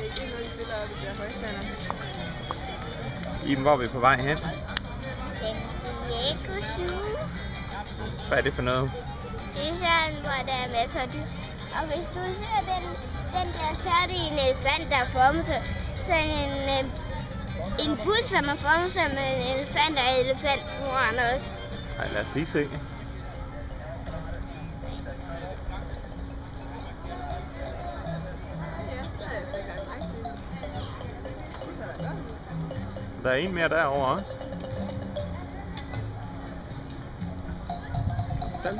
ikke noget, de spiller op i de der højtalere. Iben, hvor er vi på vej hen? Diego Zoo. Hvad er det for noget? Det er sådan, hvor der er masser af dyr. Og hvis du ser den der, så er det en elefant, der er formet sådan en bus, som er formet som en elefant, og elefantmoren også. Ej, lad os lige se. Der er en mere derovre også. Selv.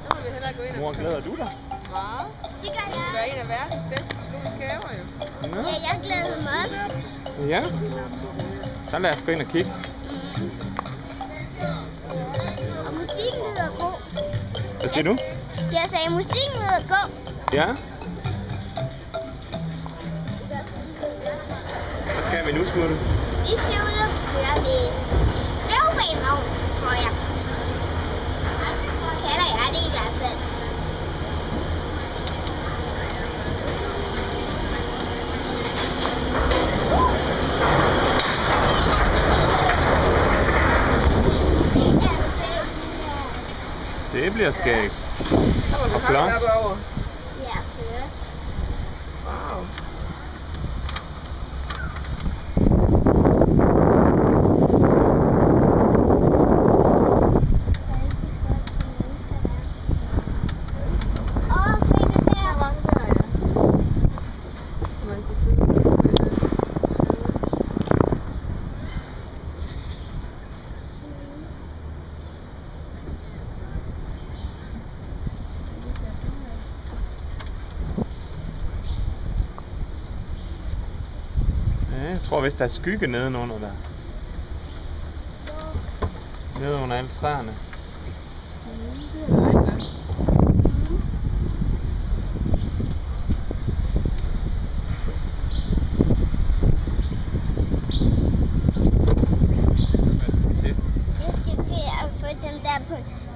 Så må vi hellere gå ind og... Mor, glæder du dig? Meget. Det gør Det skal være en af verdens bedste zoologiske haver, jo. Ja. Ja, jeg glæder mig også. Ja. Så lad os gå ind og kigge. Og musikken lyder god. Hvad siger du? Jeg sagde, musikken lyder god. Ja. Hvad skal vi nu, Smutte? Vi skal ud og køre med støvbanevogn, tror jeg. Kalder jeg det i hvert fald. Det bliver skægt. Så må vi Og have flot. det derovre. Ja, flot. Wow. Åh, se det der. Man kan se det. Ja, jeg tror vist, der er skygge nedenunder der. Nede under alle træerne. Jeg skal til at få den der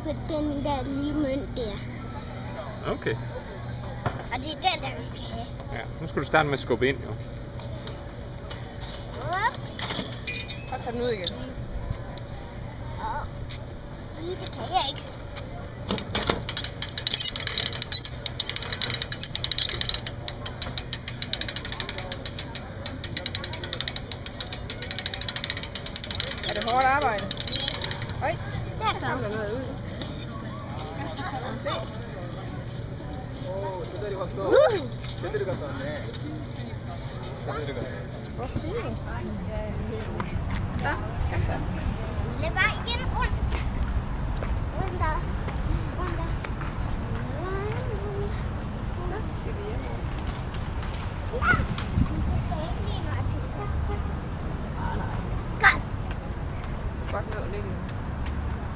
på den der lille mønt der. Okay. Og det er den der, vi skal have. Ja, nu skal du starte med at skubbe ind, jo. Op. Og tag den ud igen. Og det kan jeg ikke. Er det hårdt arbejde? Øj, Der så kom. kom der noget ud. Kan vi se? Hvor fint. Så, kom så. Lad vejen rundt. Rundt der. Rundt der. Så skal vi hjem. Ja. Godt. Godt nå lidt.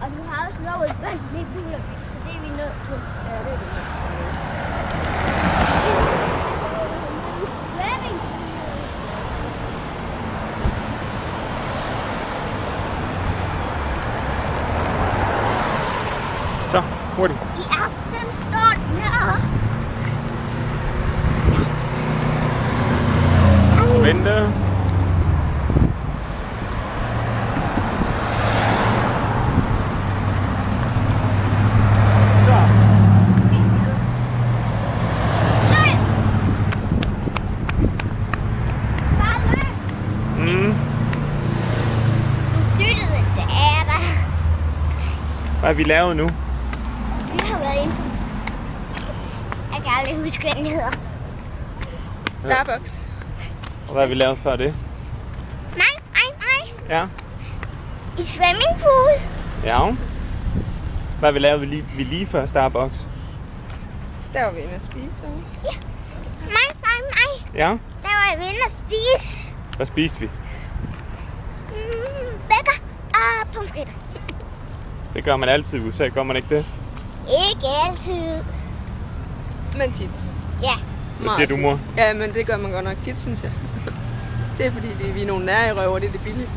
Og du har også lovet vand med biler, så det er vi nødt til. Ja, det er det. Så, hurtigt. I aften står den her. Vente. Hvad har vi lavet nu? Vi har været inde på... Jeg kan aldrig huske, hvad den hedder. Starbucks. Og hvad har vi lavet før det? Nej. Ja. I swimmingpool. Ja. Hvad har vi lavet vi lige før Starbucks? Der var vi inde at spise, hva'? Ja. Nej. Ja. Der var vi inde at spise. Hvad spiste vi? Bækker og pomfritter. Det gør man altid i USA, gør man ikke det? Ikke altid. Men tit. Ja. Hvad siger du, mor? Ja, men det gør man godt nok tit, synes jeg. Det er fordi, vi er nogle nærerøver, det er det billigste.